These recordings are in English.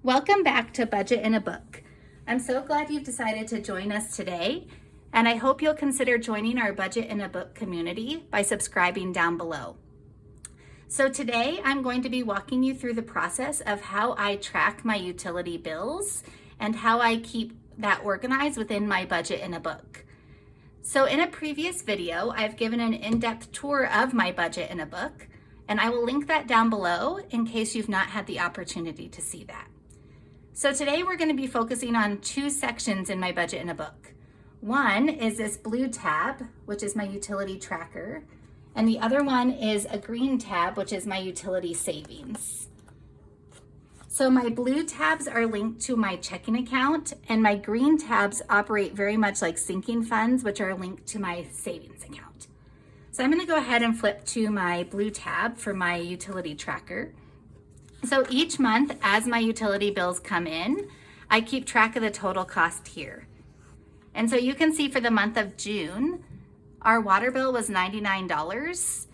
Welcome back to Budget in a Book. I'm so glad you've decided to join us today, and I hope you'll consider joining our Budget in a Book community by subscribing down below. So today I'm going to be walking you through the process of how I track my utility bills and how I keep that organized within my Budget in a Book. So in a previous video, I've given an in-depth tour of my Budget in a Book, and I will link that down below in case you've not had the opportunity to see that. So today we're going to be focusing on two sections in my Budget in a Book. One is this blue tab, which is my utility tracker, and the other one is a green tab, which is my utility savings. So my blue tabs are linked to my checking account, and my green tabs operate very much like sinking funds, which are linked to my savings account. So I'm going to go ahead and flip to my blue tab for my utility tracker. So each month, as my utility bills come in, I keep track of the total cost here. And so you can see for the month of June, our water bill was $99.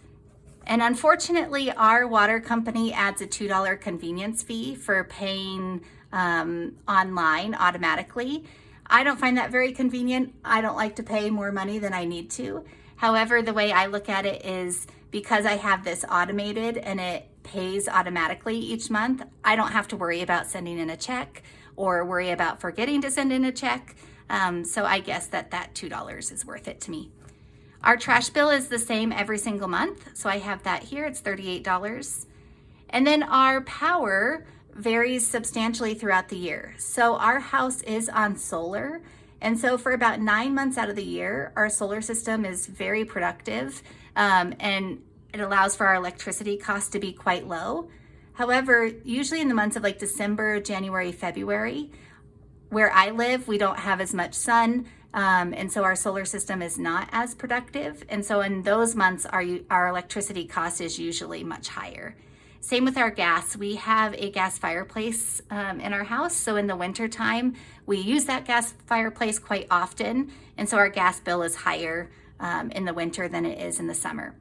And unfortunately, our water company adds a $2 convenience fee for paying online automatically. I don't find that very convenient. I don't like to pay more money than I need to. However, the way I look at it is because I have this automated and it pays automatically each month, I don't have to worry about sending in a check or worry about forgetting to send in a check. So I guess that $2 is worth it to me. Our trash bill is the same every single month. So I have that here, it's $38. And then our power varies substantially throughout the year. So our house is on solar. And so for about 9 months out of the year, our solar system is very productive, and it allows for our electricity costs to be quite low. However, usually in the months of like December, January, February, where I live, we don't have as much sun, and so our solar system is not as productive. And so in those months, our electricity cost is usually much higher. Same with our gas. We have a gas fireplace in our house. So in the winter time, we use that gas fireplace quite often. And so our gas bill is higher in the winter than it is in the summer.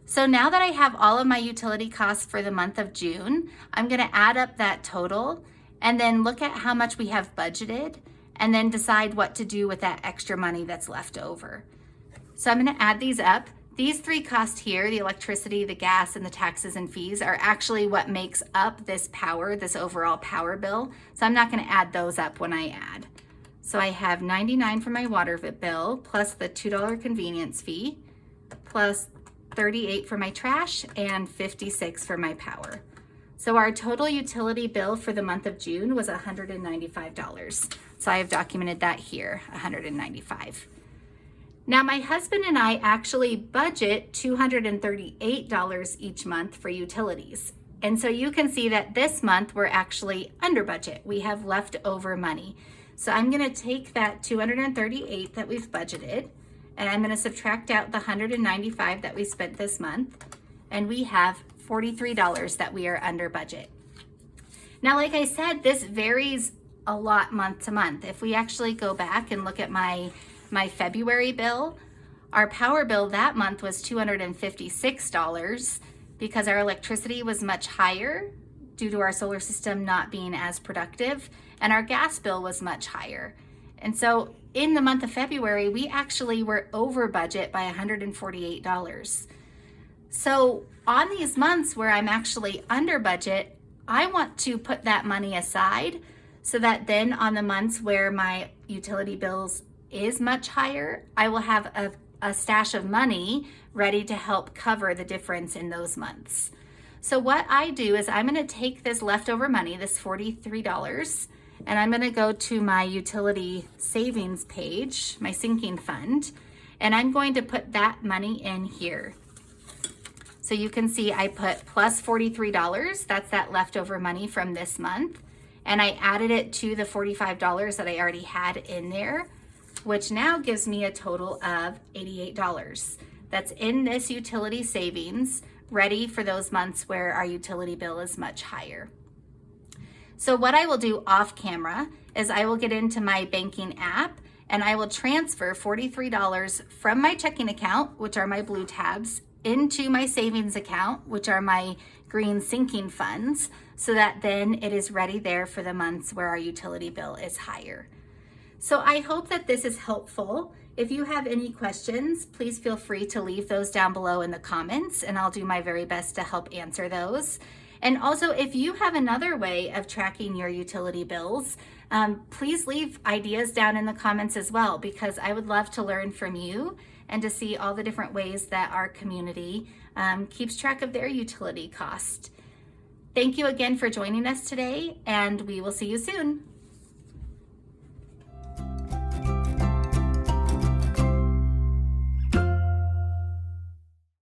So now that I have all of my utility costs for the month of June, I'm going to add up that total and then look at how much we have budgeted and then decide what to do with that extra money that's left over. So I'm going to add these up. These three costs here, the electricity, the gas, and the taxes and fees, are actually what makes up this overall power bill. So I'm not going to add those up when I add. So I have $99 for my water bill, plus the $2 convenience fee, plus $38 for my trash, and $56 for my power. So our total utility bill for the month of June was $195. So I have documented that here, $195. Now my husband and I actually budget $238 each month for utilities. And so you can see that this month we're actually under budget. We have leftover money. So I'm going to take that $238 that we've budgeted, and I'm going to subtract out the $195 that we spent this month, and we have $43 that we are under budget. Now, like I said, this varies a lot month to month. If we actually go back and look at my February bill, our power bill that month was $256 because our electricity was much higher due to our solar system not being as productive, and our gas bill was much higher. And so in the month of February, we actually were over budget by $148. So on these months where I'm actually under budget, I want to put that money aside so that then on the months where my utility bills is much higher, I will have a stash of money ready to help cover the difference in those months. So what I do is I'm going to take this leftover money, this $43, and I'm going to go to my utility savings page, my sinking fund, and I'm going to put that money in here. So you can see I put plus $43, that's that leftover money from this month, and I added it to the $45 that I already had in there, which now gives me a total of $88. That's in this utility savings, ready for those months where our utility bill is much higher. So what I will do off camera is I will get into my banking app and I will transfer $43 from my checking account, which are my blue tabs, into my savings account, which are my green sinking funds, so that then it is ready there for the months where our utility bill is higher. So I hope that this is helpful. If you have any questions, please feel free to leave those down below in the comments, and I'll do my very best to help answer those. And also, if you have another way of tracking your utility bills, please leave ideas down in the comments as well, because I would love to learn from you and to see all the different ways that our community keeps track of their utility cost. Thank you again for joining us today, and we will see you soon.